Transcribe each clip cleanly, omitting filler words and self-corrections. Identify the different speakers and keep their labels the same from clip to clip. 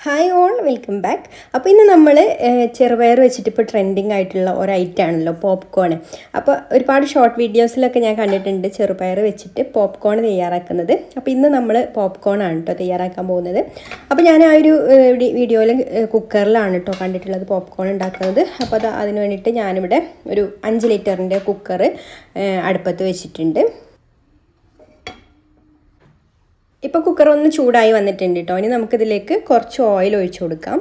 Speaker 1: Hi all, welcome back. അപ്പോൾ ഇന്ന് നമ്മൾ ചെറുപയർ വെച്ചിട്ട് ഇപ്പോൾ ട്രെൻഡിങ് ആയിട്ടുള്ള ഒരു ഐറ്റം ആണല്ലോ പോപ്കോൺ. അപ്പോൾ ഒരുപാട് ഷോർട്ട് വീഡിയോസിലൊക്കെ ഞാൻ കണ്ടിട്ടുണ്ട് ചെറുപയർ വെച്ചിട്ട് പോപ്കോൺ തയ്യാറാക്കുന്നത്. അപ്പോൾ ഇന്ന് നമ്മൾ പോപ്കോൺ ആണ് കേട്ടോ തയ്യാറാക്കാൻ പോകുന്നത്. അപ്പോൾ ഞാൻ ആ ഒരു വീഡിയോയിൽ കുക്കറിലാണ് കേട്ടോ കണ്ടിട്ടുള്ളത് പോപ്കോൺ ഉണ്ടാക്കുന്നത്. അപ്പോൾ അതിന് വേണ്ടിയിട്ട് ഞാനിവിടെ ഒരു 5 ലിറ്ററിൻ്റെ കുക്കർ അടുപ്പത്ത് വെച്ചിട്ടുണ്ട്. ഇപ്പോൾ കുക്കർ ഒന്ന് ചൂടായി വന്നിട്ടുണ്ട് കേട്ടോ. ഇനി നമുക്കിതിലേക്ക് കുറച്ച് ഓയിൽ ഒഴിച്ചു കൊടുക്കാം.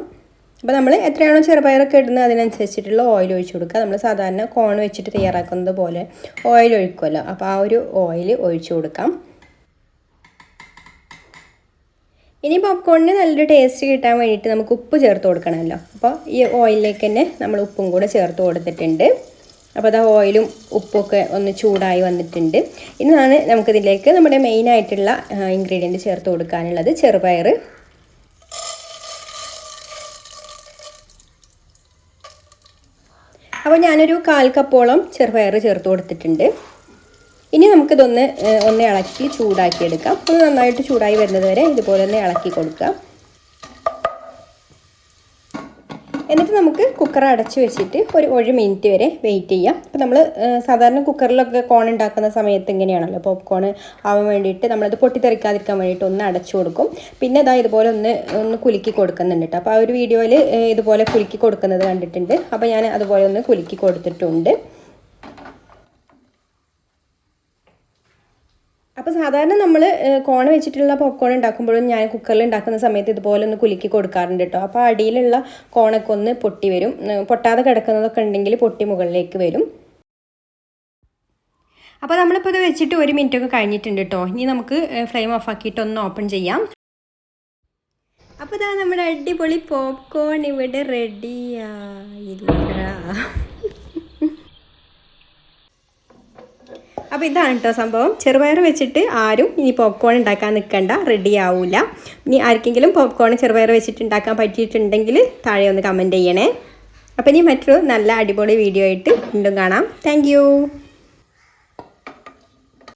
Speaker 1: അപ്പോൾ നമ്മൾ എത്രയാണോ ചെറുപയറൊക്കെ ഇടുന്നത് അതിനനുസരിച്ചിട്ടുള്ള ഓയിൽ ഒഴിച്ചു കൊടുക്കുക. നമ്മൾ സാധാരണ കോൺ വെച്ചിട്ട് തയ്യാറാക്കുന്നത് പോലെ ഓയിൽ ഒഴിക്കുമല്ലോ, അപ്പോൾ ആ ഒരു ഓയിൽ ഒഴിച്ചു കൊടുക്കാം. ഇനി പോപ്കോണിന് നല്ലൊരു ടേസ്റ്റ് കിട്ടാൻ വേണ്ടിയിട്ട് നമുക്ക് ഉപ്പ് ചേർത്ത് കൊടുക്കണമല്ലോ. അപ്പോൾ ഈ ഓയിലിലേക്ക് തന്നെ നമ്മൾ ഉപ്പും കൂടെ ചേർത്ത് കൊടുത്തിട്ടുണ്ട്. അപ്പോൾ അത് ഓയിലും ഉപ്പൊക്കെ ഒന്ന് ചൂടായി വന്നിട്ടുണ്ട്. ഇന്നാണ് നമുക്കിതിലേക്ക് നമ്മുടെ മെയിനായിട്ടുള്ള ഇൻഗ്രീഡിയൻറ്റ് ചേർത്ത് കൊടുക്കാനുള്ളത് ചെറുപയർ. അപ്പോൾ ഞാനൊരു 1/4 കപ്പോളം ചെറുപയർ ചേർത്ത് കൊടുത്തിട്ടുണ്ട്. ഇനി നമുക്കിതൊന്ന് ഇളക്കി ചൂടാക്കിയെടുക്കാം. ഒന്ന് നന്നായിട്ട് ചൂടായി വരുന്നത് വരെ ഇതുപോലെ ഒന്ന് ഇളക്കി കൊടുക്കാം. എന്നിട്ട് നമുക്ക് കുക്കർ അടച്ച് വെച്ചിട്ട് ഒരു മിനിറ്റ് വരെ വെയിറ്റ് ചെയ്യാം. അപ്പോൾ നമ്മൾ സാധാരണ കുക്കറിലൊക്കെ കോൺ ഉണ്ടാക്കുന്ന സമയത്ത് ഇങ്ങനെയാണല്ലോ പോപ്കോൺ ആവാൻ വേണ്ടിയിട്ട് നമ്മളത് പൊട്ടിത്തെറിക്കാതിരിക്കാൻ വേണ്ടിയിട്ട് ഒന്ന് അടച്ചു കൊടുക്കും. പിന്നെ ഇതാ ഇതുപോലെ ഒന്ന് കുലുക്കി കൊടുക്കുന്നുണ്ട് കേട്ടോ. അപ്പോൾ ആ ഒരു വീഡിയോയിൽ ഇതുപോലെ കുലുക്കി കൊടുക്കുന്നത് കണ്ടിട്ടുണ്ട്. അപ്പോൾ ഞാൻ അതുപോലെ ഒന്ന് കുലുക്കി കൊടുത്തിട്ടുണ്ട്. അപ്പോൾ സാധാരണ നമ്മൾ കോൺ വെച്ചിട്ടുള്ള പോപ്കോൺ ഉണ്ടാക്കുമ്പോഴും ഞാൻ കുക്കറിൽ ഉണ്ടാക്കുന്ന സമയത്ത് ഇതുപോലെ ഒന്ന് കുലുക്കി കൊടുക്കാറുണ്ട് കേട്ടോ. അപ്പോൾ അടിയിലുള്ള കോണൊക്കെ ഒന്ന് പൊട്ടി വരും. പൊട്ടാതെ കിടക്കുന്നതൊക്കെ ഉണ്ടെങ്കിൽ പൊട്ടി മുകളിലേക്ക് വരും. അപ്പോൾ നമ്മളിപ്പോൾ ഇത് വെച്ചിട്ട് 1 മിനിറ്റൊക്കെ കഴിഞ്ഞിട്ടുണ്ട് കേട്ടോ. ഇനി നമുക്ക് ഫ്ലെയിം ഓഫ് ആക്കിയിട്ട് ഒന്ന് ഓപ്പൺ ചെയ്യാം. അപ്പോൾ ഇതാ നമ്മുടെ അടിപൊളി പോപ്കോൺ ഇവിടെ റെഡിയായില്ല. അപ്പോൾ ഇതാണ് കേട്ടോ സംഭവം. ചെറുപയർ വെച്ചിട്ട് ആരും ഇനി പോപ്കോൺ ഉണ്ടാക്കാൻ നിൽക്കണ്ട, റെഡി ആവില്ല. ഇനി ആർക്കെങ്കിലും പോപ്കോൺ ചെറുപയർ വെച്ചിട്ട് ഉണ്ടാക്കാൻ പറ്റിയിട്ടുണ്ടെങ്കിൽ താഴെ ഒന്ന് കമൻറ്റ് ചെയ്യണേ. അപ്പോൾ ഇനി മറ്റൊരു നല്ല അടിപൊളി വീഡിയോ ആയിട്ട് വീണ്ടും കാണാം. താങ്ക്